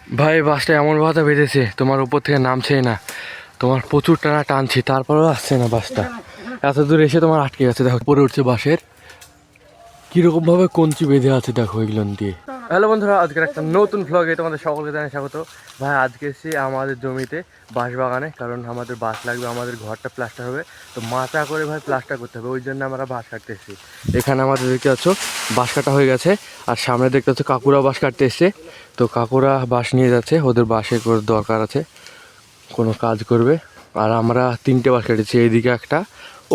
ভাই বাসটা এমন ভাবে বেঁধেছে তোমার উপর থেকে নামছেই না, তোমার প্রচুর টানা টানছি তারপরেও আসছে না বাসটা। এত দূর এসে তোমার আটকে গেছে, দেখো পড়ে উঠছে বাসের কিরকম ভাবে কঞ্চি বেঁধে আছে দেখো এগুলো দিয়ে। হ্যালো বন্ধুরা, আজকের একটা নতুন ভ্লগে তোমাদের সকলকে জানাই স্বাগত। ভাই আজকে এসেছি আমাদের জমিতে বাঁশ বাগানে, কারণ আমাদের বাঁশ লাগবে, আমাদের ঘরটা প্লাস্টার হবে, তো মাচা করে ভাই প্লাস্টার করতে হবে, ওই জন্য আমরা বাঁশ কাটতে এসেছি। এখানে আমাদের দেখতে পাচ্ছ বাঁশ কাটা হয়ে গেছে, আর সামনে দেখতে পাচ্ছ কাকুরা বাঁশ কাটতে এসছে। তো কাকুরা বাঁশ নিয়ে যাচ্ছে, ওদের বাঁশের দরকার আছে, কোনো কাজ করবে। আর আমরা 3টে বাঁশ কেটেছি, এইদিকে একটা,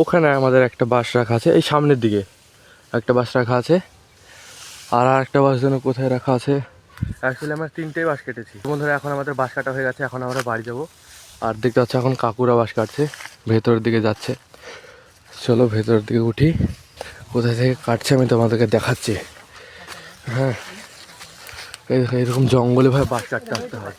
ওখানে আমাদের একটা বাঁশ রাখা আছে, এই সামনের দিকে একটা বাঁশ রাখা আছে, আর একটা বাঁশ যেন কোথায় রাখা আছে। অ্যাকচুয়ালি আমরা 3টেই বাঁশ কেটেছি বন্ধুরা। এখন আমাদের বাঁশ কাটা হয়ে গেছে, এখন আমরা বাড়ি যাব। আর দেখতে পাচ্ছি এখন কাকুরা বাঁশ কাটছে, ভেতরের দিকে যাচ্ছে। চলো ভেতরের দিকে উঠি, কোথায় থেকে কাটছে আমি তোমাদেরকে দেখাচ্ছি। হ্যাঁ, এই দেখো এরকম জঙ্গলে ভাই বাঁশ কাটতে আসতে হয়।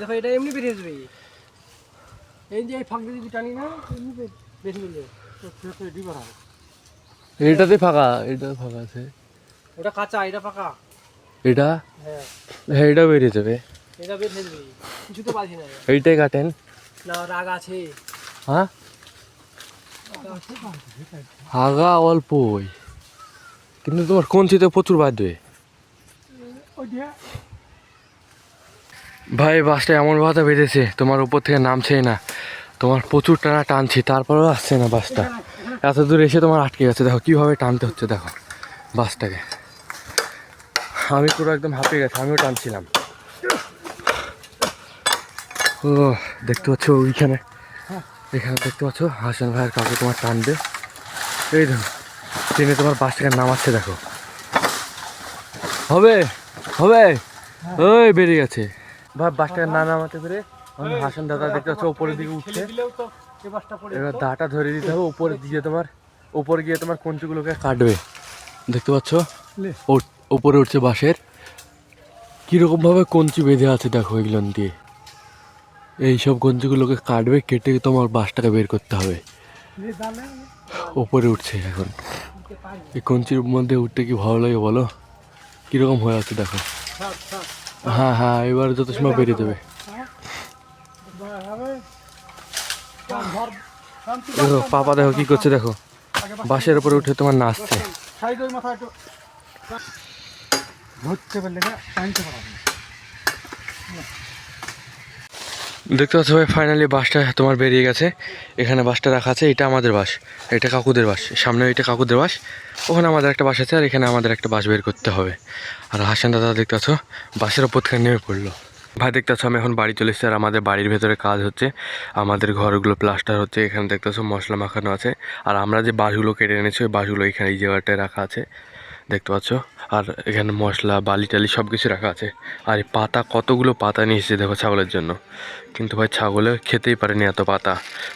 দেখো এটা এমনি বেরিয়ে যাবে, এই যে ফাঁক দিয়ে যদি টানি না এমনি বেরিয়ে গেলে এটাতে ফাঁকা, এটা ফাঁকা আছে, ওটা কাঁচা এটা পাকা। এটা হ্যাঁ হ্যাঁ এটা বেরিয়ে যাবে, এটা বেরিয়ে যাবে, কিছু তো পাচ্ছি না। এইটাই কাটেন না রাগ আছে, হ্যাঁ, হাগা অল্পই, কিন্তু তোমার কঞ্চিতে প্রচুর বাঁধবে। ভাই বাসটা এমন ভাবে বেঁধেছে তোমার উপর থেকে নামছেই না, তোমার প্রচুর টানা টানছি তারপরেও আসছে না বাসটা। এত দূর এসে তোমার আটকে গেছে, দেখো কীভাবে টানতে হচ্ছে দেখো বাসটাকে। আমি পুরো একদম হাঁপিয়ে গেছে, আমিও টানছিলাম। ও দেখতে পাচ্ছ ওইখানে, এখানে দেখতে পাচ্ছ হাসান ভাইয়ের কাকু তোমার টানবে, এই দেখো টেনে তোমার বাসটাকে নামাচ্ছে দেখো। হবে হবে, ওই বেরিয়ে গেছে ভাই বাসটাকে না নামাতে পেরে। হাসান দাদা দেখতে পাচ্ছ উপরের দিকে উঠছে, এবার দাটা ধরে দিতে হবে, উপরে দিয়ে তোমার উপরে গিয়ে তোমার কঞ্চিগুলোকে কাটবে। দেখতে পাচ্ছ উপরে উঠছে বাঁশের, কিরকম ভাবে কঞ্চি বেঁধে আছে দেখো এগুলো দিয়ে। এইসব কঞ্চিগুলোকে কাটবে, কেটে তোমার বাঁশটাকে বের করতে হবে। উপরে উঠছে এখন, এই কঞ্চির মধ্যে উঠতে কি ভালো লাগে বলো, কিরকম হয়ে আছে দেখো। হ্যাঁ হ্যাঁ, এবার যত সময় বেরিয়ে যাবে। দেখো পাপা দেখো কি করছে দেখো, বাঁশের উপরে উঠে তোমার নাচছে। দেখতে পাচ্ছ ভাই ফাইনালি বাসটা তোমার বেরিয়ে গেছে। এখানে বাসটা রাখা আছে, এটা আমাদের বাস, এটা কাকুদের বাস, সামনে এটা কাকুদের বাস, ওখানে আমাদের একটা বাস আছে, আর এখানে আমাদের একটা বাস বের করতে হবে। আর হাসান দাদা দেখতে পাচ্ছ বাসের ওপর থেকে নেমে পড়লো। ভাই দেখতে পাচ্ছ আমি এখন বাড়ি চলে এসেছি, আর আমাদের বাড়ির ভেতরে কাজ হচ্ছে, আমাদের ঘরগুলো প্লাস্টার হচ্ছে। এখানে দেখতে পাচ্ছ মশলা মাখানো আছে, আর আমরা যে বাঁশগুলো কেটে এনেছি ওই বাঁশগুলো এখানে এই জায়গাটায় রাখা আছে দেখতে পাচ্ছ। আর এখানে মশলা বালি টালি সব কিছু রাখা আছে। আর এই পাতা, কতগুলো পাতা নিয়ে এসেছে দেখো ছাগলের জন্য, কিন্তু ভাই ছাগলে খেতেই পারেনি এত পাতা,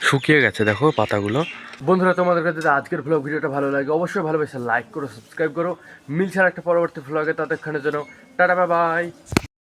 শুকিয়ে গেছে দেখো পাতাগুলো। বন্ধুরা তোমাদের কাছে যদি আজকের ভ্লগ ভিডিওটা ভালো লাগে অবশ্যই ভালোবেসে লাইক করো, সাবস্ক্রাইব করো। মিলছে আর একটা পরবর্তী ভ্লগে, ততক্ষণের জন্য টাটা বাই বাই।